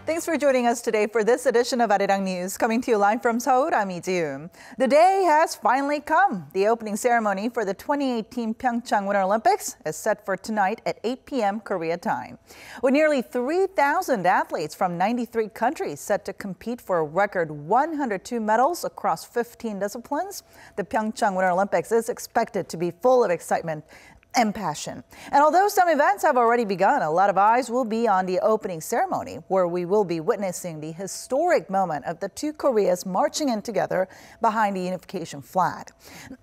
Thanks for joining us today for this edition of Arirang News. Coming to you live from Seoul, I'm Lee-Jiun. The day has finally come. The opening ceremony for the 2018 PyeongChang Winter Olympics is set for tonight at 8 p.m. Korea time. With nearly 3,000 athletes from 93 countries set to compete for a record 102 medals across 15 disciplines, the PyeongChang Winter Olympics is expected to be full of excitement and passion. And although some events have already begun, a lot of eyes will be on the opening ceremony, where we will be witnessing the historic moment of the two Koreas marching in together behind the unification flag.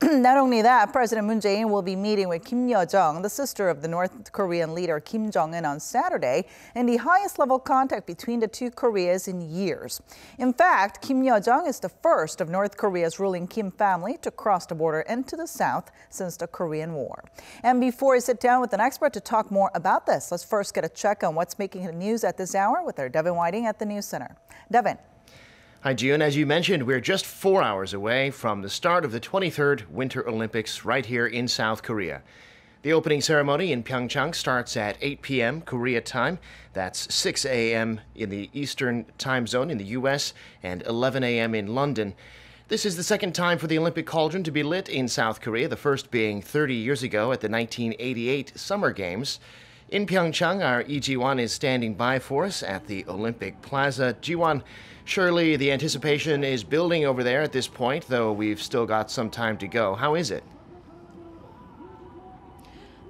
Not only that, President Moon Jae-in will be meeting with Kim Yo-jong, the sister of the North Korean leader Kim Jong-un, on Saturday, in the highest level contact between the two Koreas in years. In fact, Kim Yo-jong is the first of North Korea's ruling Kim family to cross the border into the south since the Korean War. And before I sit down with an expert to talk more about this, let's first get a check on what's making the news at this hour with our Devin Whiting at the News Center. Devin. Hi, June. As you mentioned, we're just 4 hours away from the start of the 23rd Winter Olympics right here in South Korea. The opening ceremony in Pyeongchang starts at 8 p.m. Korea time. That's 6 a.m. in the Eastern time zone in the U.S. and 11 a.m. in London. This is the second time for the Olympic cauldron to be lit in South Korea, the first being 30 years ago at the 1988 Summer Games. In Pyeongchang, our Lee Ji-won is standing by for us at the Olympic Plaza. Ji-won, surely the anticipation is building over there at this point, though we've still got some time to go. How is it?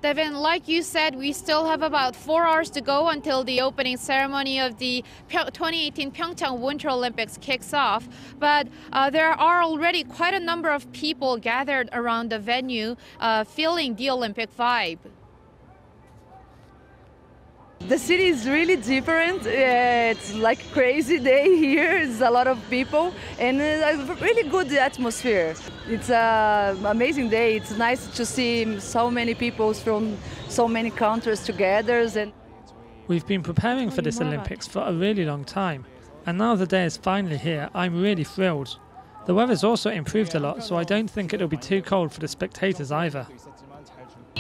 Devin, like you said, we still have about 4 hours to go until the opening ceremony of the 2018 PyeongChang Winter Olympics kicks off. But there are already quite a number of people gathered around the venue feeling the Olympic vibe. The city is really different. It's like a crazy day here. It's a lot of people and a really good atmosphere. It's an amazing day. It's nice to see so many people from so many countries together. We've been preparing for this Olympics for a really long time, and now the day is finally here. I'm really thrilled. The weather's also improved a lot, so I don't think it'll be too cold for the spectators either.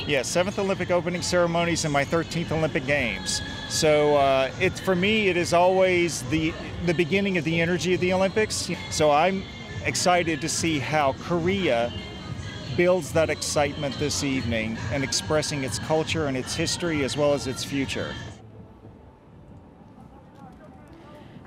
Yeah, 7th Olympic opening ceremonies and my 13th Olympic Games. So for me, it is always the beginning of the energy of the Olympics. So I'm excited to see how Korea builds that excitement this evening and expressing its culture and its history as well as its future.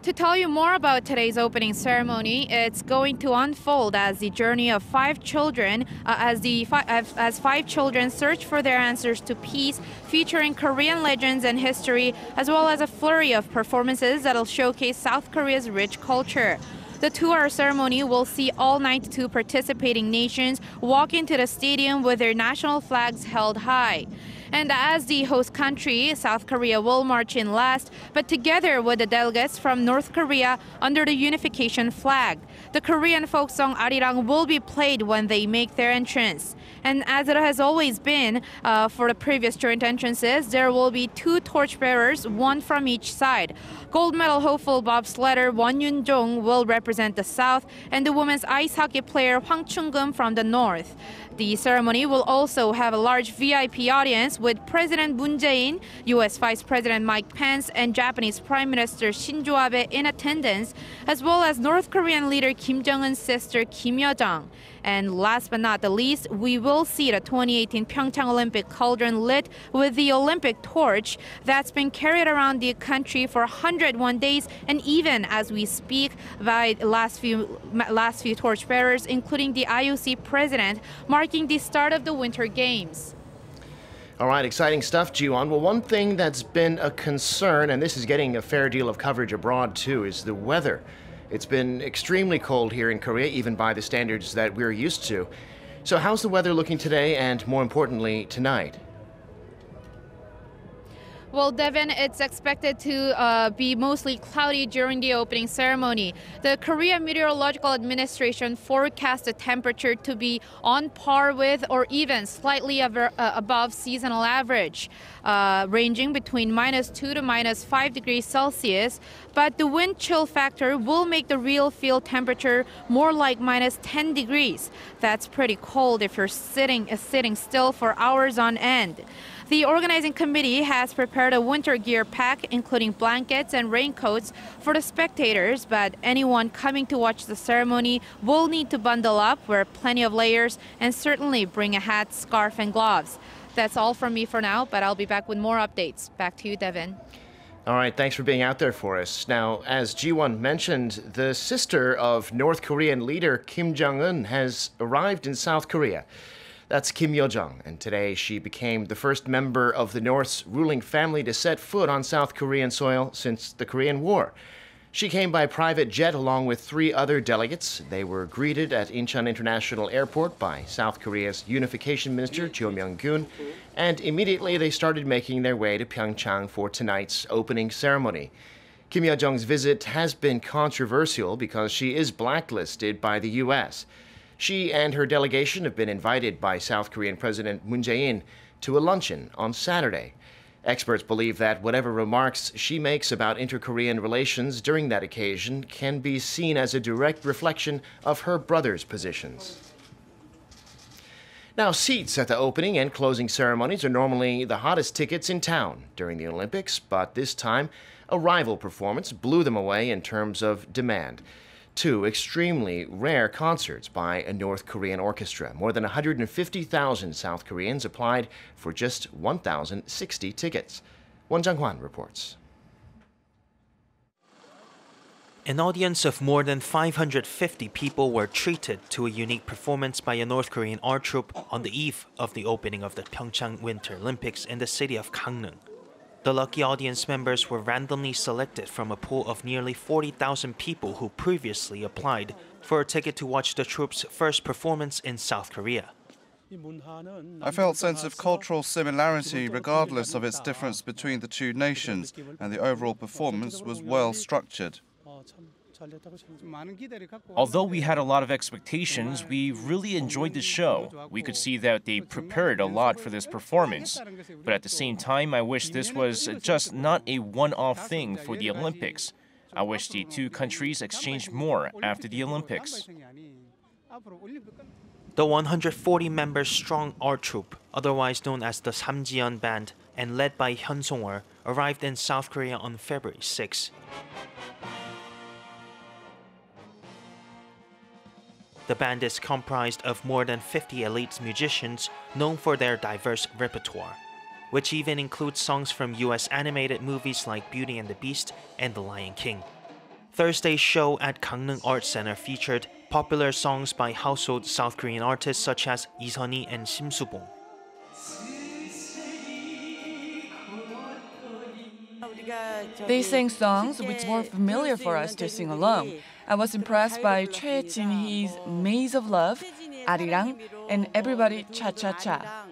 To tell you more about today's opening ceremony, it's going to unfold as the journey of 5 children, as 5 children search for their answers to peace, featuring Korean legends and history, as well as a flurry of performances that'll showcase South Korea's rich culture. The 2-hour ceremony will see all 92 participating nations walk into the stadium with their national flags held high. And as the host country, South Korea will march in last, but together with the delegates from North Korea under the unification flag. The Korean folk song Arirang will be played when they make their entrance. And as it has always been for the previous joint entrances, there will be 2 torchbearers, 1 from each side. Gold medal hopeful bobsledder Yo-jong will represent the South, and the women's ice hockey player Hwang Chung-geum from the North. The ceremony will also have a large VIP audience with President Moon Jae-in, U.S. Vice President Mike Pence, and Japanese Prime Minister Shinzo Abe in attendance, as well as North Korean leader Kim Jong-un's sister Kim Yo-jong. And last but not the least, we will see the 2018 PyeongChang Olympic cauldron lit with the Olympic torch that's been carried around the country for 101 days, and even as we speak, by the last few torchbearers, including the IOC president, marking the start of the Winter Games. All right, exciting stuff, Ji-won. Well, one thing that's been a concern, and this is getting a fair deal of coverage abroad too, is the weather. It's been extremely cold here in Korea, even by the standards that we're used to. So how's the weather looking today and, more importantly, tonight? Well, Devin, it's expected to be mostly cloudy during the opening ceremony. The Korea Meteorological Administration forecast the temperature to be on par with or even slightly above seasonal average, ranging between -2 to -5 degrees Celsius. But the wind chill factor will make the real field temperature more like -10 degrees. That's pretty cold if you're sitting still for hours on end. The organizing committee has prepared a winter gear pack, including blankets and raincoats for the spectators, but anyone coming to watch the ceremony will need to bundle up, wear plenty of layers, and certainly bring a hat, scarf, and gloves. That's all from me for now, but I'll be back with more updates. Back to you, Devin. All right, thanks for being out there for us. Now, as Ji-won mentioned, the sister of North Korean leader Kim Jong-un has arrived in South Korea. That's Kim Yo-jong, and today she became the first member of the North's ruling family to set foot on South Korean soil since the Korean War. She came by private jet along with 3 other delegates. They were greeted at Incheon International Airport by South Korea's Unification Minister Cho Myung-gun, and immediately they started making their way to Pyeongchang for tonight's opening ceremony. Kim Yo-jong's visit has been controversial because she is blacklisted by the U.S. She and her delegation have been invited by South Korean President Moon Jae-in to a luncheon on Saturday. Experts believe that whatever remarks she makes about inter-Korean relations during that occasion can be seen as a direct reflection of her brother's positions. Now, seats at the opening and closing ceremonies are normally the hottest tickets in town during the Olympics, but this time, a rival performance blew them away in terms of demand. 2 extremely rare concerts by a North Korean orchestra. More than 150,000 South Koreans applied for just 1,060 tickets. Won Jang-hwan reports. An audience of more than 550 people were treated to a unique performance by a North Korean art troupe on the eve of the opening of the PyeongChang Winter Olympics in the city of Gangneung. The lucky audience members were randomly selected from a pool of nearly 40,000 people who previously applied for a ticket to watch the troupe's first performance in South Korea. I felt a sense of cultural similarity regardless of its difference between the 2 nations, and the overall performance was well structured. Although we had a lot of expectations, we really enjoyed the show. We could see that they prepared a lot for this performance. But at the same time, I wish this was just not a one-off thing for the Olympics. I wish the 2 countries exchanged more after the Olympics. The 140-member strong art troupe, otherwise known as the Samjiyeon Band and led by Hyun Song-wol, arrived in South Korea on February 6. The band is comprised of more than 50 elite musicians known for their diverse repertoire, which even includes songs from US animated movies like Beauty and the Beast and The Lion King. Thursday's show at Gangneung Art Center featured popular songs by household South Korean artists such as Lee Sun-hee and Sim Soo-bong. They sang songs which were familiar for us to sing along. I was impressed by Choi Jin-hee's Maze of Love, Arirang, and Everybody Cha-Cha-Cha.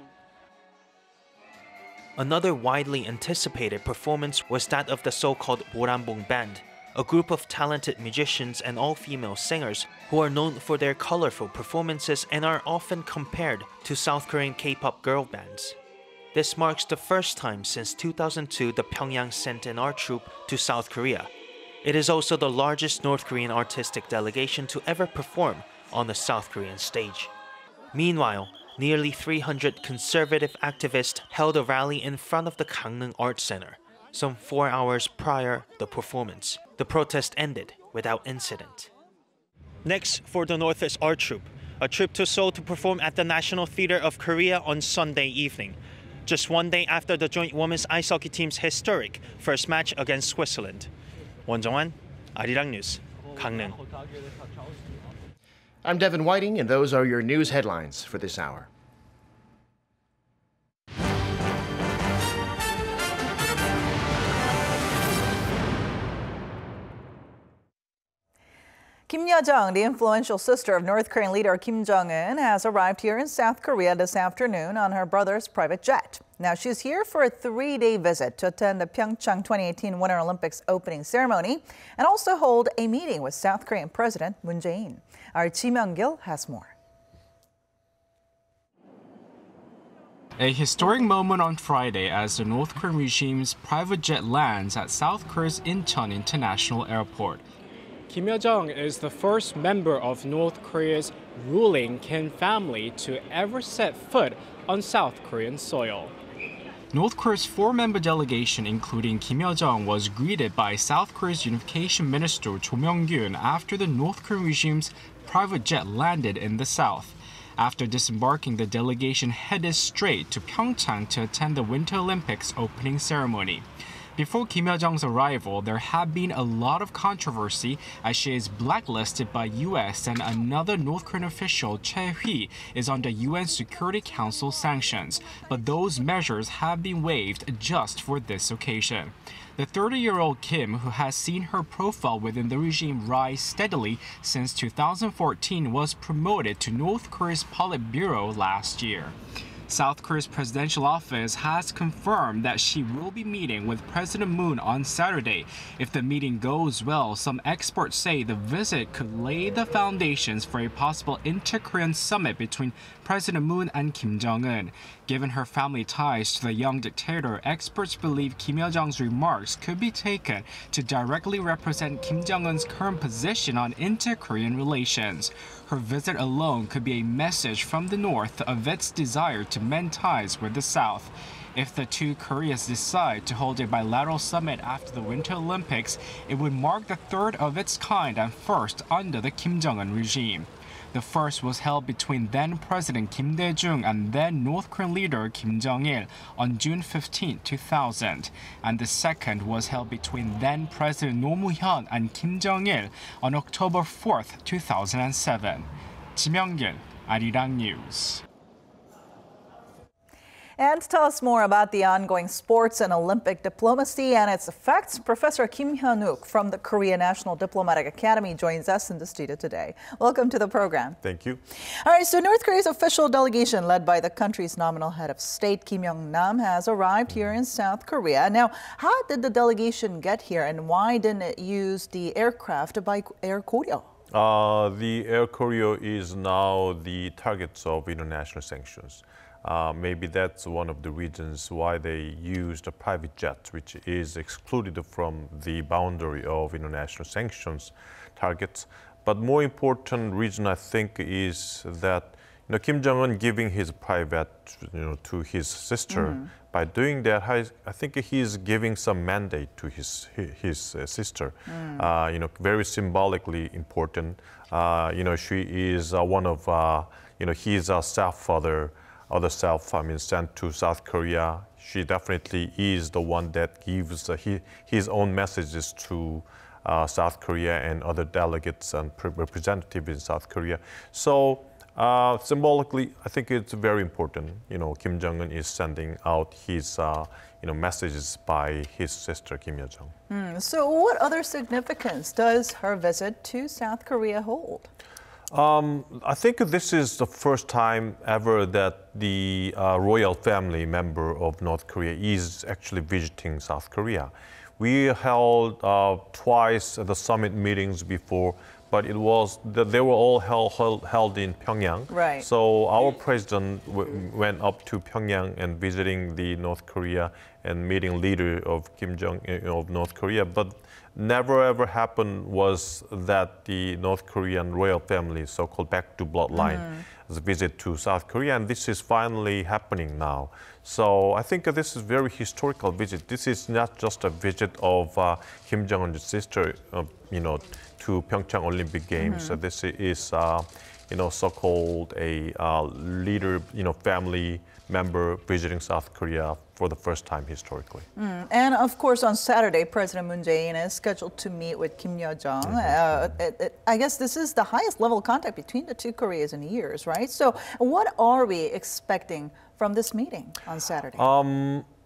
Another widely anticipated performance was that of the so-called Boranbong Band, a group of talented musicians and all-female singers who are known for their colorful performances and are often compared to South Korean K-pop girl bands. This marks the first time since 2002 the Pyongyang sent an art troupe to South Korea. It is also the largest North Korean artistic delegation to ever perform on the South Korean stage. Meanwhile, nearly 300 conservative activists held a rally in front of the Gangneung Art Center, some 4 hours prior to the performance. The protest ended without incident. Next, for the Northwest Art Troupe, a trip to Seoul to perform at the National Theatre of Korea on Sunday evening, just 1 day after the joint women's ice hockey team's historic first match against Switzerland. Won Jang-hwan, Arirang News, Gangneung. I'm Devin Whiting, and those are your news headlines for this hour. Kim Yo-jong, the influential sister of North Korean leader Kim Jong-un, has arrived here in South Korea this afternoon on her brother's private jet. Now, she's here for a 3-day visit to attend the PyeongChang 2018 Winter Olympics opening ceremony and also hold a meeting with South Korean President Moon Jae-in. Our Ji Myung-gil has more. A historic moment on Friday as the North Korean regime's private jet lands at South Korea's Incheon International Airport. Kim Yo-jong is the first member of North Korea's ruling Kim family to ever set foot on South Korean soil. North Korea's four-member delegation, including Kim Yo-jong, was greeted by South Korea's Unification Minister Cho Myung-gyun after the North Korean regime's private jet landed in the south. After disembarking, the delegation headed straight to Pyeongchang to attend the Winter Olympics opening ceremony. Before Kim Yo-jong's arrival, there had been a lot of controversy as she is blacklisted by U.S. and another North Korean official, Che is under UN Security Council sanctions, but those measures have been waived just for this occasion. The 30-year-old Kim, who has seen her profile within the regime rise steadily since 2014, was promoted to North Korea's Politburo last year. South Korea's presidential office has confirmed that she will be meeting with President Moon on Saturday. If the meeting goes well, some experts say the visit could lay the foundations for a possible inter-Korean summit between President Moon and Kim Jong-un. Given her family ties to the young dictator, experts believe Kim Yo-jong's remarks could be taken to directly represent Kim Jong-un's current position on inter-Korean relations. Her visit alone could be a message from the North of its desire to mend ties with the South. If the two Koreas decide to hold a bilateral summit after the Winter Olympics, it would mark the third of its kind and first under the Kim Jong-un regime. The first was held between then-President Kim Dae-jung and then-North Korean leader Kim Jong-il on June 15, 2000. And the second was held between then-President Roh Moo-hyun and Kim Jong-il on October 4, 2007. 지명균, Arirang News. And to tell us more about the ongoing sports and Olympic diplomacy and its effects, Professor Kim Hyun-wook from the Korea National Diplomatic Academy joins us in the studio today. Welcome to the program. Thank you. All right, so North Korea's official delegation, led by the country's nominal head of state, Kim Yong-nam, has arrived here in South Korea. Now, how did the delegation get here, and why didn't it use the aircraft by Air Koryo? The Air Koryo is now the target of international sanctions. Maybe that's one of the reasons why they used a private jet, which is excluded from the boundary of international sanctions targets. But more important reason, I think, is that Kim Jong-un giving his private to his sister. By doing that, I think he's giving some mandate to his sister. Very symbolically important. She is one of he's a stepfather. Other sent to South Korea. She definitely is the one that gives his own messages to South Korea and other delegates and representatives in South Korea. So symbolically, I think it's very important. Kim Jong-un is sending out his messages by his sister Kim Yo-jong. So what other significance does her visit to South Korea hold? I think this is the first time ever that the royal family member of North Korea is actually visiting South Korea. We held twice the summit meetings before, but they were all held in Pyongyang. Right. So our president went up to Pyongyang and visiting the North Korea and meeting leader of Kim Jong-un of North Korea. But never ever happened was that the North Korean royal family, so-called back to bloodline, visit to South Korea, and this is finally happening now. So I think this is a very historical visit. This is not just a visit of Kim Jong-un's sister, to Pyeongchang Olympic Games. So this is, so-called a leader, family member visiting South Korea for the first time historically. And of course, on Saturday, President Moon Jae-in is scheduled to meet with Kim Yo-jong. I guess this is the highest level of contact between the two Koreas in years, right? So what are we expecting from this meeting on Saturday?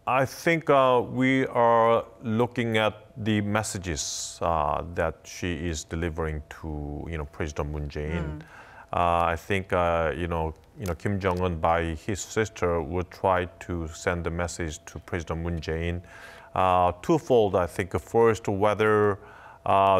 I think we are looking at the messages that she is delivering to, President Moon Jae-in. I think, Kim Jong-un by his sister would try to send a message to President Moon Jae-in. Twofold, I think. First, whether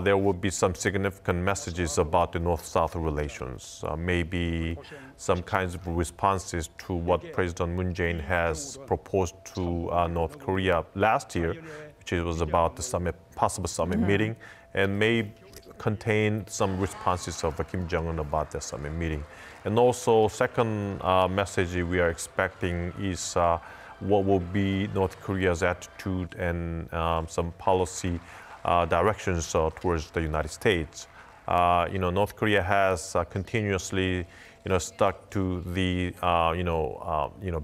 there will be some significant messages about the North-South relations, maybe some kinds of responses to what President Moon Jae-in has proposed to North Korea last year, which was about the possible summit meeting, and may contain some responses of Kim Jong-un about the summit meeting. And also, second message we are expecting is what will be North Korea's attitude and some policy directions towards the United States. North Korea has continuously, stuck to the,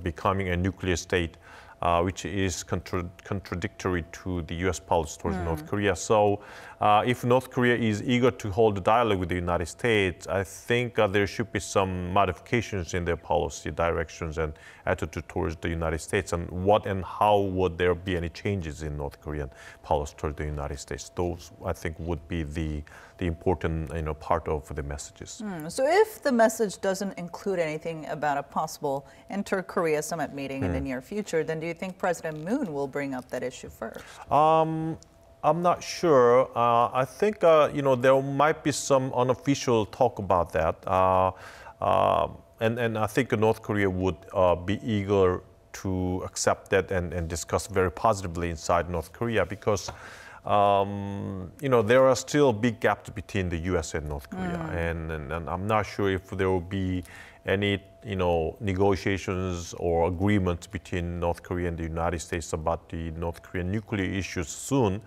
becoming a nuclear state, which is contradictory to the U.S. policy towards North Korea. So if North Korea is eager to hold a dialogue with the United States, I think there should be some modifications in their policy directions and attitude towards the United States, and what and how would there be any changes in North Korean policy towards the United States. Those, I think, would be the important part of the messages. So if the message doesn't include anything about a possible inter-Korea summit meeting in the near future, then do you think President Moon will bring up that issue first? I'm not sure. I think there might be some unofficial talk about that, and I think North Korea would be eager to accept that and discuss very positively inside North Korea, because there are still big gaps between the U.S. and North Korea, and I'm not sure if there will be any negotiations or agreements between North Korea and the United States about the North Korean nuclear issues soon.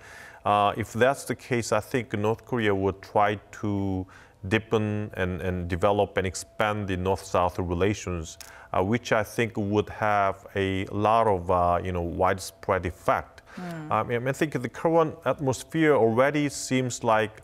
If that's the case, I think North Korea would try to deepen and develop and expand the North-South relations, which I think would have a lot of widespread effect. I think the current atmosphere already seems like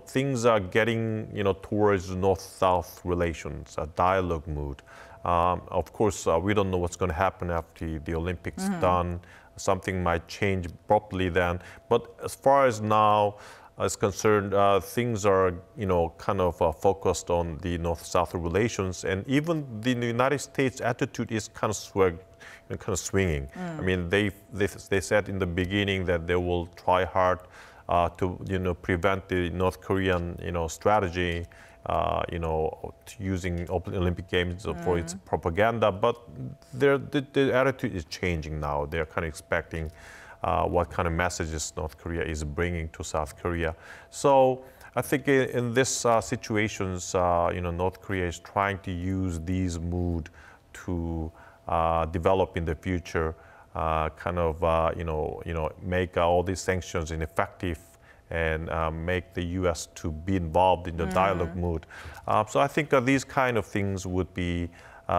things are getting towards North-South relations, a dialogue mood. Of course, we don't know what's going to happen after the Olympics done. Something might change abruptly then. But as far as now is concerned, things are kind of focused on the North-South relations, and even the United States attitude is kind of swinging. I mean, they said in the beginning that they will try hard to prevent the North Korean strategy, using Olympic Games for its propaganda, but the attitude is changing now. They're kind of expecting what kind of messages North Korea is bringing to South Korea. So I think in this situations, North Korea is trying to use these mood to develop in the future, make all these sanctions ineffective and make the U.S. to be involved in the dialogue mood. So I think these kind of things would be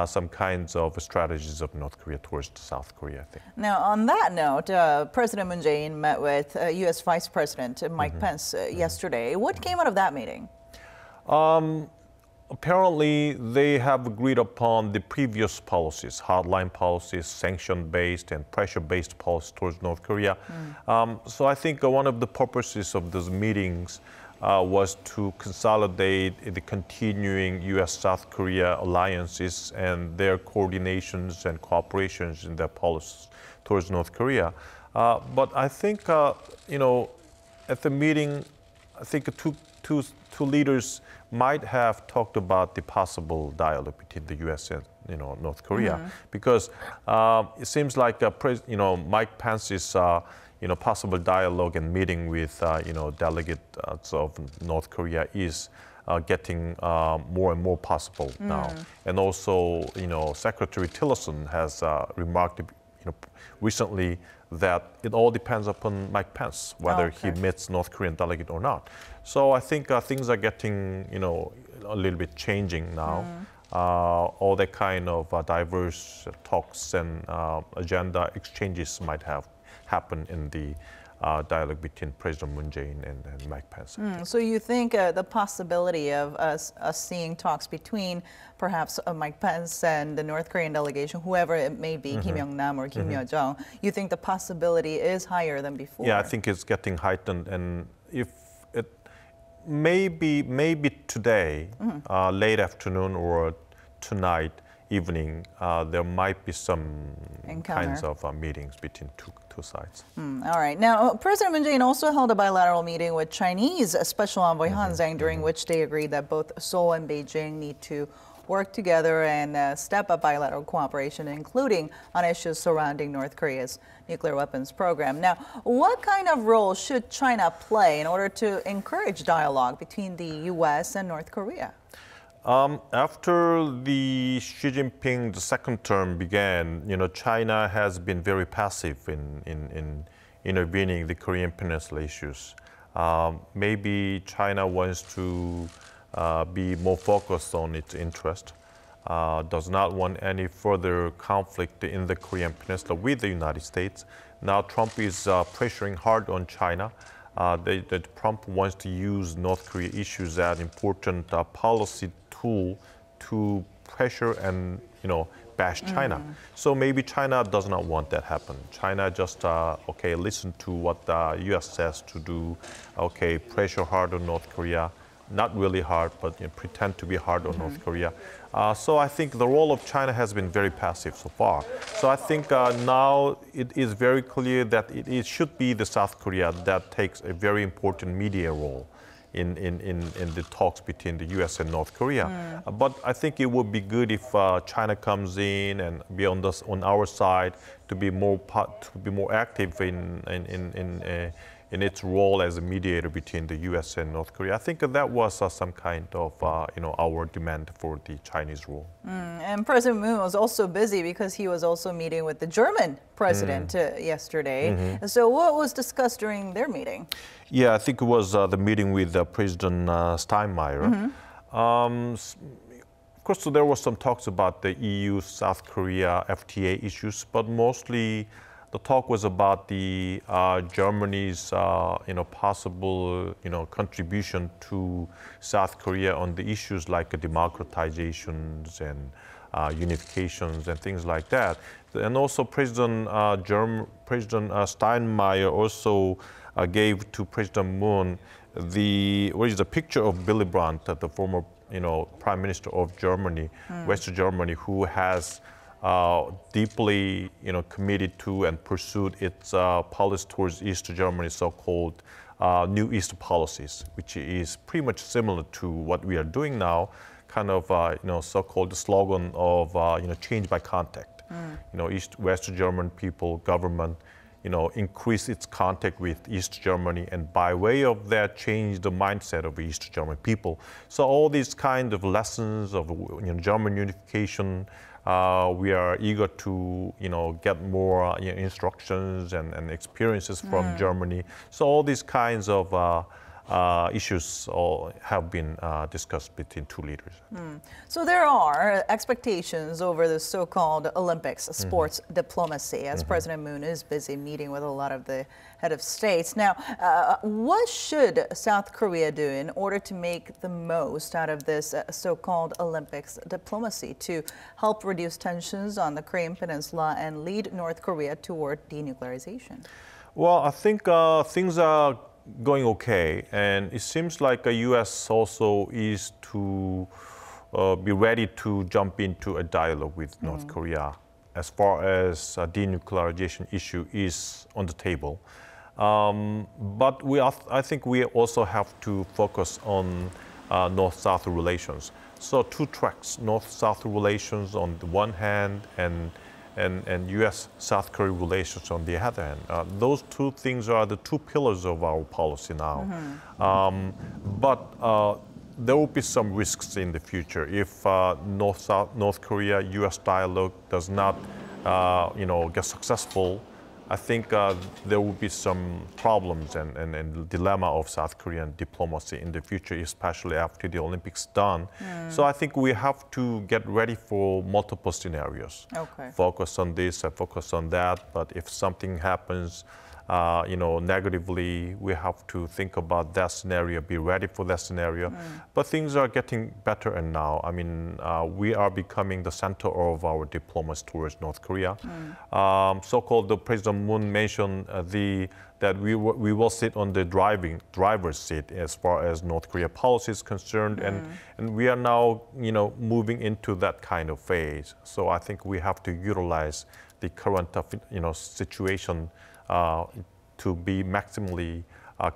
some kinds of strategies of North Korea towards South Korea, I think. Now, on that note, President Moon Jae-in met with U.S. Vice President Mike Pence yesterday. What came out of that meeting? Apparently, they have agreed upon the previous policies, hardline policies, sanction-based and pressure-based policies towards North Korea. So I think one of the purposes of those meetings was to consolidate the continuing U.S.-South Korea alliances and their coordinations and cooperations in their policies towards North Korea. But I think, at the meeting, I think two leaders might have talked about the possible dialogue between the U.S. and North Korea, because it seems like Mike Pence's possible dialogue and meeting with delegates of North Korea is getting more and more possible now, and also Secretary Tillerson has remarked recently that it all depends upon Mike Pence, whether he meets North Korean delegate or not. So I think things are getting, a little bit changing now. All that kind of diverse talks and agenda exchanges might have happened in the dialogue between President Moon Jae-in and Mike Pence. So you think the possibility of us seeing talks between perhaps Mike Pence and the North Korean delegation, whoever it may be, Kim Young-nam or Kim Yo-jong, you think the possibility is higher than before? Yeah, I think it's getting heightened, and if it maybe today, late afternoon or tonight evening, there might be some kinds of meetings between two sides. All right. Now, President Moon Jae-in also held a bilateral meeting with Chinese Special Envoy Han Zhang, during which they agreed that both Seoul and Beijing need to work together and step up bilateral cooperation, including on issues surrounding North Korea's nuclear weapons program. Now, what kind of role should China play in order to encourage dialogue between the U.S. and North Korea? After the Xi Jinping the second term began, China has been very passive in intervening the Korean Peninsula issues. Maybe China wants to be more focused on its interest, does not want any further conflict in the Korean Peninsula with the United States. Now Trump is pressuring hard on China. Trump wants to use North Korea issues as an important policy tool to pressure and bash China. So maybe China does not want that happen. China just listen to what the U.S. says to do. Pressure hard on North Korea, not really hard, but pretend to be hard on North Korea. So I think the role of China has been very passive so far. So I think now it is very clear that it should be the South Korea that takes a very important media role in the talks between the U.S. and North Korea. But I think it would be good if China comes in and be on our side to be more active in its role as a mediator between the U.S. and North Korea. I think that was some kind of our demand for the Chinese role. And President Moon was also busy because he was also meeting with the German president yesterday. So what was discussed during their meeting? Yeah, I think it was the meeting with President Steinmeier. Of course, so there were some talks about the EU-South Korea FTA issues, but mostly the talk was about the Germany's possible contribution to South Korea on the issues like democratizations and unifications and things like that. And also President Steinmeier also gave to President Moon the picture of Willy Brandt, the former Prime Minister of Germany, West Germany, who has deeply committed to and pursued its policy towards East Germany, so-called New East policies, which is pretty much similar to what we are doing now, kind of so-called slogan of change by contact. West German people, government, increase its contact with East Germany, and by way of that, change the mindset of East German people. So all these kind of lessons of German unification, we are eager to get more instructions and experiences from Germany. So all these kinds of issues all have been discussed between two leaders. So there are expectations over the so-called Olympics, sports diplomacy, as President Moon is busy meeting with a lot of the head of states. Now, what should South Korea do in order to make the most out of this so-called Olympics diplomacy to help reduce tensions on the Korean Peninsula and lead North Korea toward denuclearization? Well, I think things are going okay, and it seems like the U.S. also is to be ready to jump into a dialogue with North Korea as far as denuclearization issue is on the table. But I think we also have to focus on North-South relations. So two tracks, North-South relations on the one hand and U.S.-South Korea relations on the other hand. Those two things are the two pillars of our policy now. But there will be some risks in the future if North Korea-U.S. dialogue does not, get successful. I think there will be some problems and dilemma of South Korean diplomacy in the future, especially after the Olympics done. So I think we have to get ready for multiple scenarios. Focus on this and focus on that. But if something happens, negatively, we have to think about that scenario, be ready for that scenario. But things are getting better, and now, I mean, we are becoming the center of our diplomacy towards North Korea. So-called the President Moon mentioned that we will sit on the driver's seat as far as North Korea policy is concerned, and we are now, moving into that kind of phase. So I think we have to utilize the current, situation to be maximally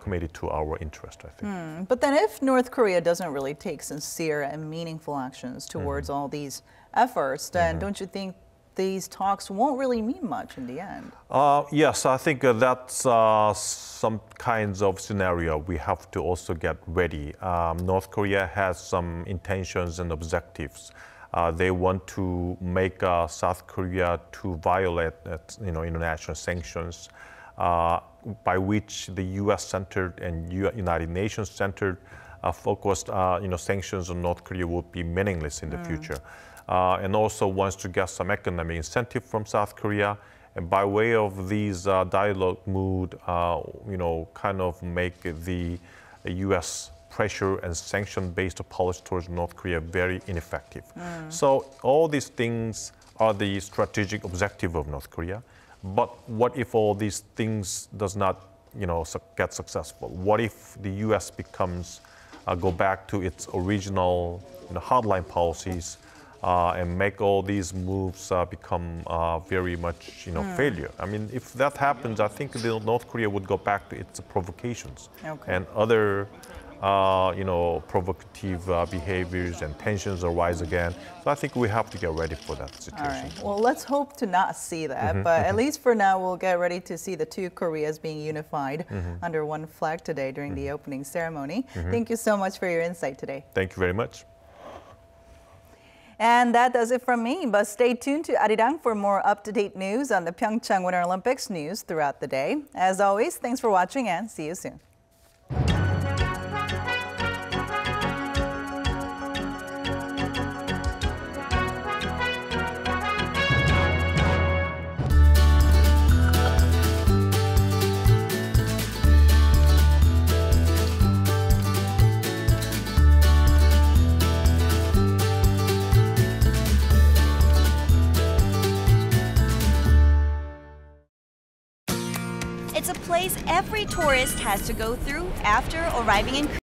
committed to our interest, I think. But then if North Korea doesn't really take sincere and meaningful actions towards all these efforts, then don't you think these talks won't really mean much in the end. Yes, I think that's some kinds of scenario we have to also get ready. North Korea has some intentions and objectives. They want to make South Korea to violate international sanctions, by which the U.S.-centered and United Nations-centered focused sanctions on North Korea would be meaningless in the future. And also wants to get some economic incentive from South Korea. And by way of these dialogue mood, kind of make the U.S. pressure and sanction-based policy towards North Korea very ineffective. So all these things are the strategic objective of North Korea. But what if all these things does not, get successful? What if the U.S. becomes go back to its original hardline policies and make all these moves become very much failure? I mean, if that happens, I think North Korea would go back to its provocations and other provocative behaviors and tensions arise again. So I think we have to get ready for that situation. All right. Well, let's hope to not see that. But at least for now, we'll get ready to see the two Koreas being unified under one flag today during the opening ceremony. Thank you so much for your insight today. Thank you very much. And that does it from me. But stay tuned to Arirang for more up-to-date news on the PyeongChang Winter Olympics news throughout the day. As always, thanks for watching and see you soon. It's a place every tourist has to go through after arriving in Korea.